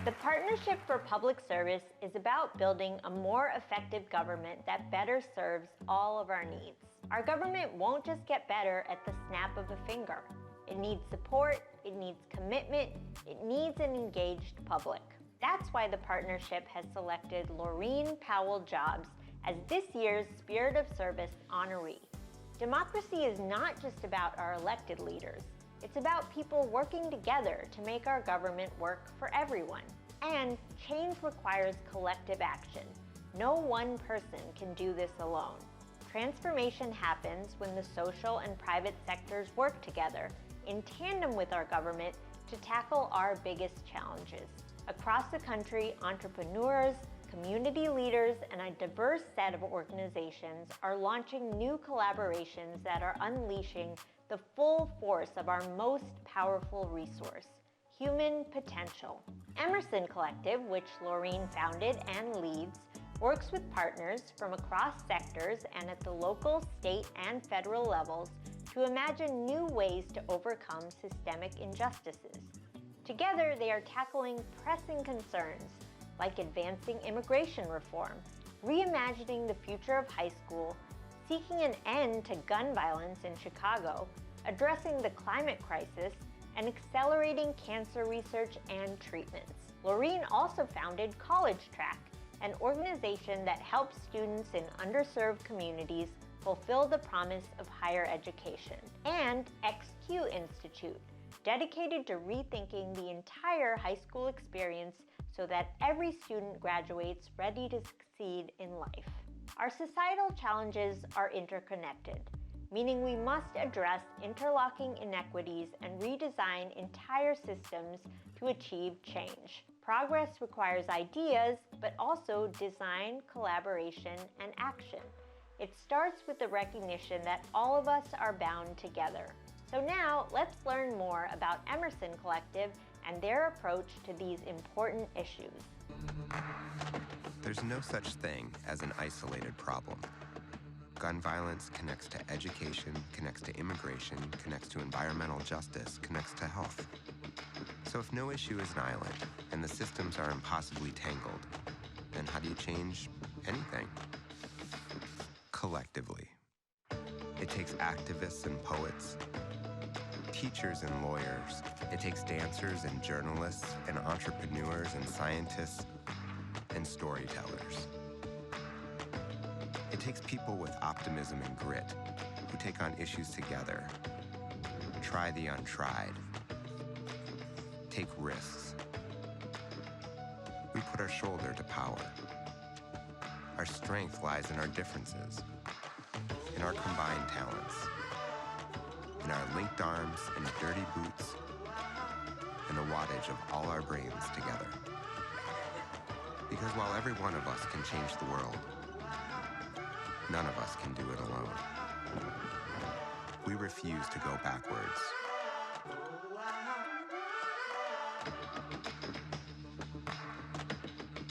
The Partnership for Public Service is about building a more effective government that better serves all of our needs. Our government won't just get better at the snap of a finger. It needs support, it needs commitment, it needs an engaged public. That's why the partnership has selected Laureen Powell Jobs as this year's Spirit of Service honoree. Democracy is not just about our elected leaders. It's about people working together to make our government work for everyone. And change requires collective action. No one person can do this alone. Transformation happens when the social and private sectors work together in tandem with our government to tackle our biggest challenges. Across the country, entrepreneurs, community leaders, and a diverse set of organizations are launching new collaborations that are unleashing the full force of our most powerful resource, human potential. Emerson Collective, which Laureen founded and leads, works with partners from across sectors and at the local, state, and federal levels to imagine new ways to overcome systemic injustices. Together, they are tackling pressing concerns like advancing immigration reform, reimagining the future of high school, seeking an end to gun violence in Chicago, addressing the climate crisis, and accelerating cancer research and treatments. Laureen also founded College Track, an organization that helps students in underserved communities fulfill the promise of higher education, and XQ Institute, dedicated to rethinking the entire high school experience so that every student graduates ready to succeed in life. Our societal challenges are interconnected, meaning we must address interlocking inequities and redesign entire systems to achieve change. Progress requires ideas, but also design, collaboration, and action. It starts with the recognition that all of us are bound together. So now, let's learn more about Emerson Collective and their approach to these important issues. There's no such thing as an isolated problem. Gun violence connects to education, connects to immigration, connects to environmental justice, connects to health. So if no issue is an island and the systems are impossibly tangled, then how do you change anything? Collectively. It takes activists and poets, teachers and lawyers. It takes dancers and journalists and entrepreneurs and scientists and storytellers. It takes people with optimism and grit who take on issues together, try the untried, take risks. We put our shoulder to power. Our strength lies in our differences, in our combined talents, in our linked arms and dirty boots, and the wattage of all our brains together. Because while every one of us can change the world, none of us can do it alone. We refuse to go backwards.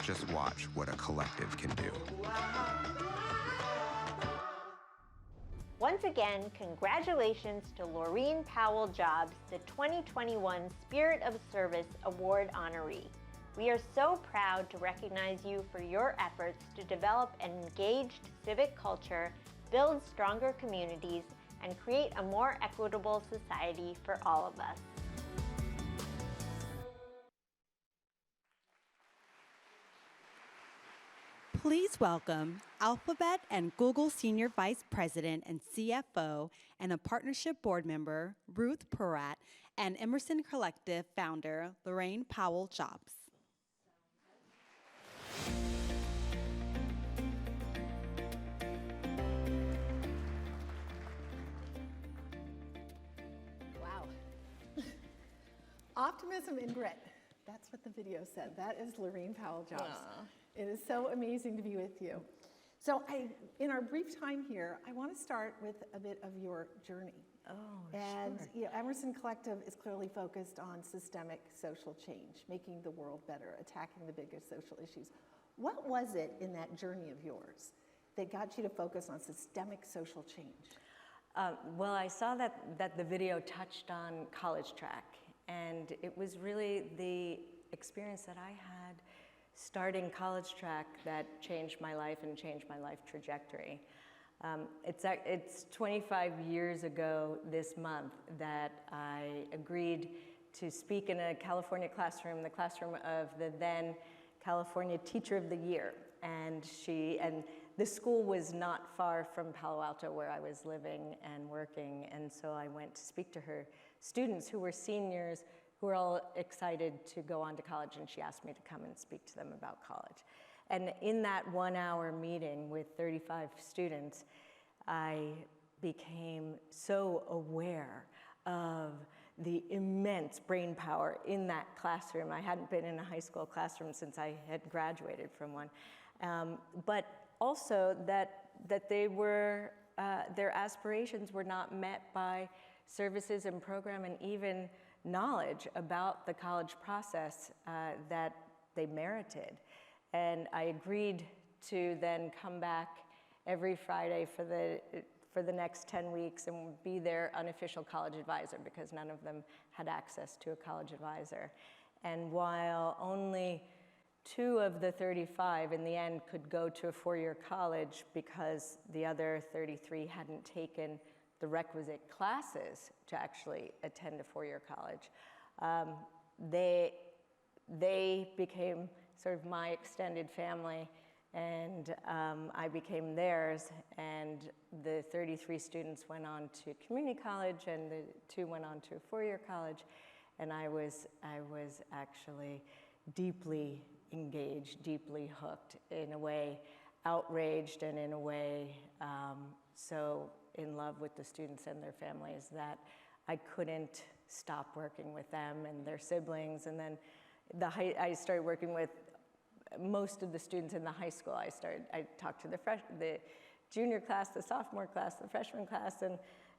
Just watch what a collective can do. Once again, congratulations to Laureen Powell Jobs, the 2021 Spirit of Service Award honoree. We are so proud to recognize you for your efforts to develop an engaged civic culture, build stronger communities, and create a more equitable society for all of us. Please welcome Alphabet and Google Senior Vice President and CFO and a partnership board member, Ruth Porat, and Emerson Collective founder, Laureen Powell Jobs. Wow. Optimism and grit. That's what the video said. That is Laureen Powell Jobs. It is so amazing to be with you. So in our brief time here, I want to start with a bit of your journey. And sure. You know, Emerson Collective is clearly focused on systemic social change, making the world better, attacking the biggest social issues. What was it in that journey of yours that got you to focus on systemic social change? Well, I saw that the video touched on College Track, And it was really the experience that I had starting College Track that changed my life and changed my life trajectory. It's 25 years ago this month that I agreed to speak in a California classroom, the classroom of the then California Teacher of the Year. And the school was not far from Palo Alto where I was living and working. And so I went to speak to her students who were seniors, who were all excited to go on to college, and she asked me to come and speak to them about college. And in that 1-hour meeting with 35 students, I became so aware of the immense brain power in that classroom. I hadn't been in a high school classroom since I had graduated from one. But also that they were, their aspirations were not met by services and program and even knowledge about the college process that they merited. And I agreed to then come back every Friday for the next 10 weeks and be their unofficial college advisor, because none of them had access to a college advisor. And while only 2 of the 35 in the end could go to a 4-year college because the other 33 hadn't taken the requisite classes to actually attend a 4-year college, they became sort of my extended family, and I became theirs, and the 33 students went on to community college, and the 2 went on to a 4-year college, and I was actually deeply engaged, deeply hooked, in a way outraged, and in a way so in love with the students and their families that I couldn't stop working with them and their siblings. And then I started working with most of the students in the high school. I talked to the junior class, the sophomore class, the freshman class,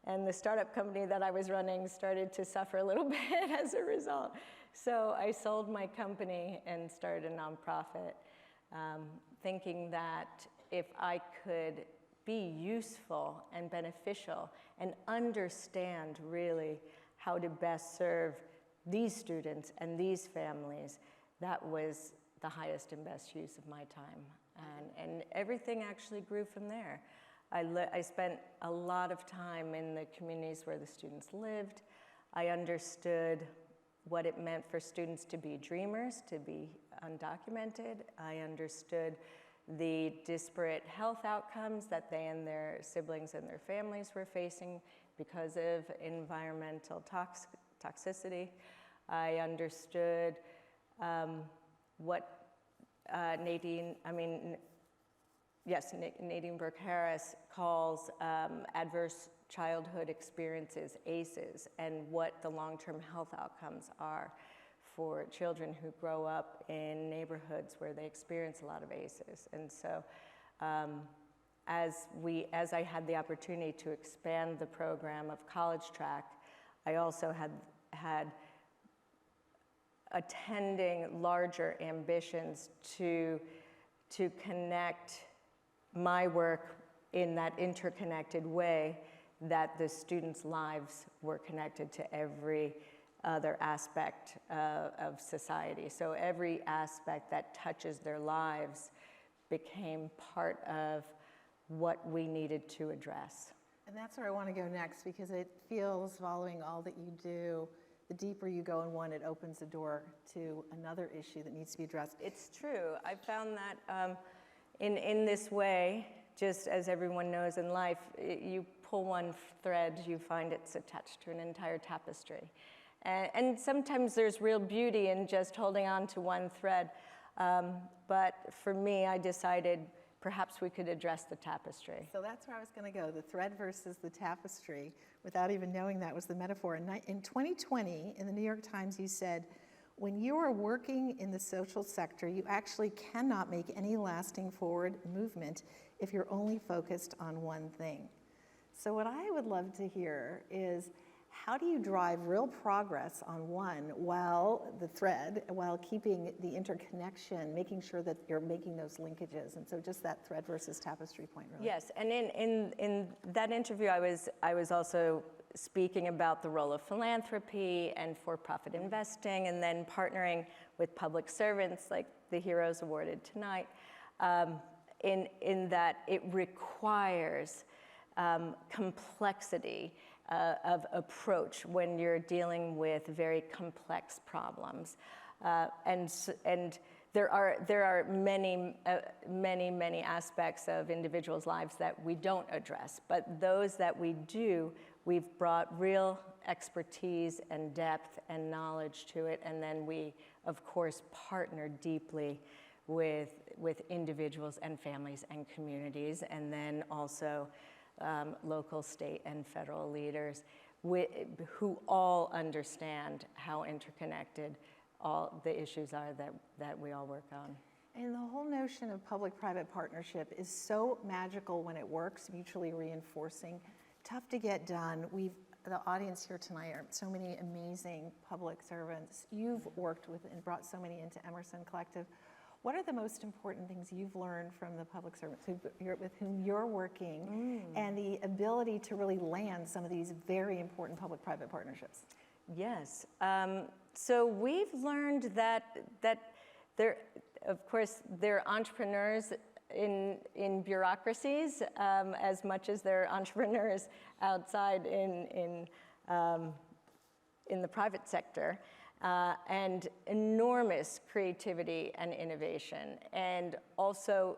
and the startup company that I was running started to suffer a little bit as a result. So I sold my company and started a nonprofit, thinking that if I could be useful and beneficial and understand really how to best serve these students and these families, that was the highest and best use of my time. And everything actually grew from there. I spent a lot of time in the communities where the students lived. I understood what it meant for students to be dreamers, to be undocumented. I understood the disparate health outcomes that they and their siblings and their families were facing because of environmental toxicity. I understood what Nadine Burke-Harris calls adverse childhood experiences, ACEs, and what the long-term health outcomes are for children who grow up in neighborhoods where they experience a lot of ACEs. And so as I had the opportunity to expand the program of College Track, I also had attending larger ambitions to connect my work in that interconnected way that the students' lives were connected to every other aspect of society. So every aspect that touches their lives became part of what we needed to address. And that's where I want to go next, because it feels, following all that you do, the deeper you go in one, it opens the door to another issue that needs to be addressed. It's true. I found that in this way, just as everyone knows in life, you pull one thread, you find it's attached to an entire tapestry. And sometimes there's real beauty in just holding on to one thread. But for me, I decided perhaps we could address the tapestry. So that's where I was going to go, the thread versus the tapestry, without even knowing that was the metaphor. In 2020, in the New York Times, you said, when you are working in the social sector, you actually cannot make any lasting forward movement if you're only focused on one thing. So what I would love to hear is, how do you drive real progress on one while keeping the interconnection, making sure that you're making those linkages? And so just that thread versus tapestry point, really. Yes, and in that interview, I was also speaking about the role of philanthropy and for-profit investing, and then partnering with public servants like the heroes awarded tonight, in that it requires complexity of approach when you're dealing with very complex problems. And there are many aspects of individuals' lives that we don't address, but those that we do, we've brought real expertise and depth and knowledge to it, and then we, of course, partner deeply with individuals and families and communities, and then also local, state, and federal leaders who all understand how interconnected all the issues are that we all work on. And the whole notion of public-private partnership is so magical when it works, mutually reinforcing, tough to get done. The audience here tonight are so many amazing public servants. You've worked with and brought so many into Emerson Collective. What are the most important things you've learned from the public servants with whom you're working and the ability to really land some of these very important public-private partnerships? Yes. So we've learned that there, of course, there are entrepreneurs in bureaucracies as much as there are entrepreneurs outside in the private sector. And enormous creativity and innovation, and also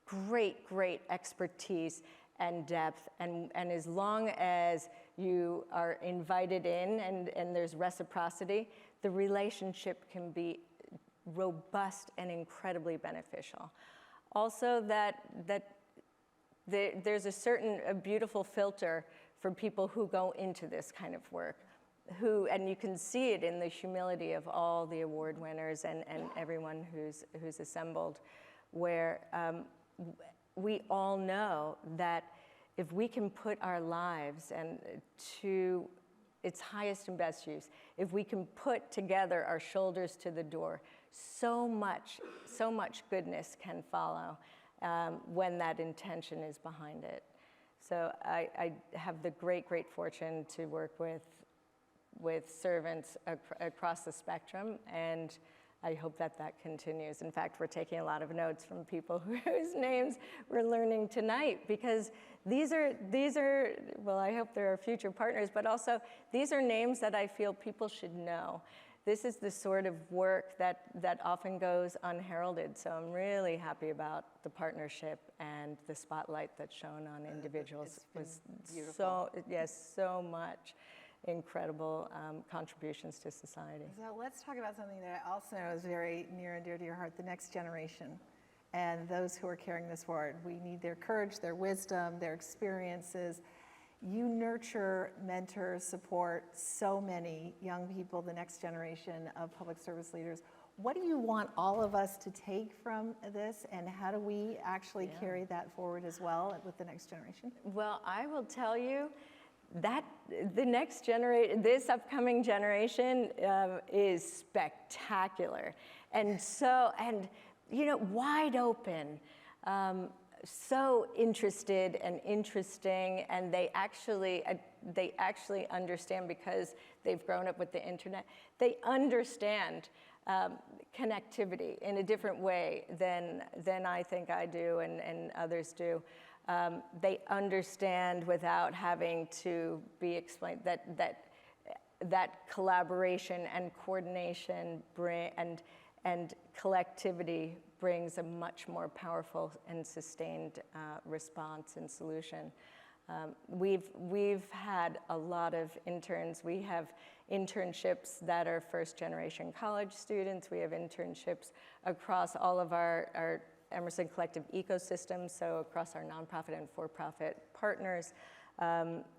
great expertise and depth. And as long as you are invited in and there's reciprocity, the relationship can be robust and incredibly beneficial. Also, there's a beautiful filter for people who go into this kind of work. And you can see it in the humility of all the award winners and everyone who's assembled, where we all know that if we can put our lives to its highest and best use, if we can put together our shoulders to the door, so much goodness can follow when that intention is behind it. So I have the great fortune to work with servants across the spectrum, and I hope that continues. In fact, we're taking a lot of notes from people whose names we're learning tonight, because these are, well, I hope there are future partners, but also these are names that I feel people should know. This is the sort of work that often goes unheralded, so I'm really happy about the partnership and the spotlight that's shown on individuals. It's been beautiful. So much incredible contributions to society. So let's talk about something that I also know is very near and dear to your heart, the next generation, and those who are carrying this forward. We need their courage, their wisdom, their experiences. You nurture, mentor, support so many young people, the next generation of public service leaders. What do you want all of us to take from this, and how do we actually carry that forward as well with the next generation? Well, I will tell you that the next generation, this upcoming generation is spectacular, and wide open, so interested and interesting, and they actually understand, because they've grown up with the internet. They understand connectivity in a different way than I think I do and others do. They understand without having to be explained that collaboration and coordination and collectivity brings a much more powerful and sustained response and solution. We've had a lot of interns. We have internships that are first-generation college students. We have internships across all of our Emerson Collective ecosystem, so across our nonprofit and for-profit partners.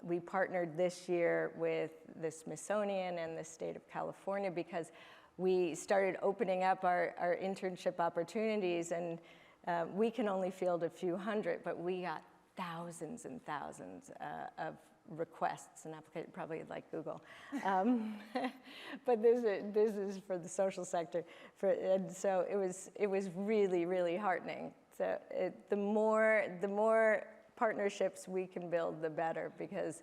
We partnered this year with the Smithsonian and the state of California, because we started opening up our internship opportunities, and we can only field a few hundred, but we got thousands and thousands of requests and applications, probably like Google. But this is for the social sector. And so it was really, really heartening. So the more partnerships we can build, the better, because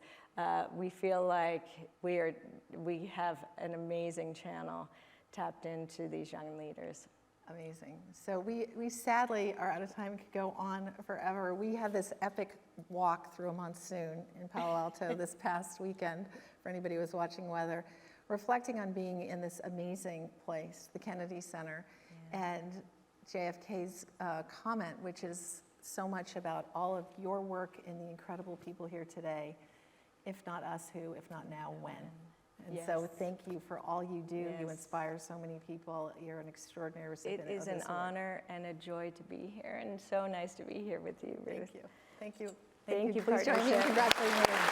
we feel like we have an amazing channel tapped into these young leaders. Amazing. So we sadly are out of time, could go on forever. We had this epic walk through a monsoon in Palo Alto this past weekend, for anybody who was watching weather, reflecting on being in this amazing place, the Kennedy Center, and JFK's comment, which is so much about all of your work and the incredible people here today. If not us, who? If not now, when? And so Yes. thank you for all you do. You Yes. inspire so many people. You're an extraordinary recipient It is of an this award. honor and a joy to be here, and so nice to be here with you, Ruth. Thank you. Thank you. Thank you, Please join me in partnership. congratulating Maria.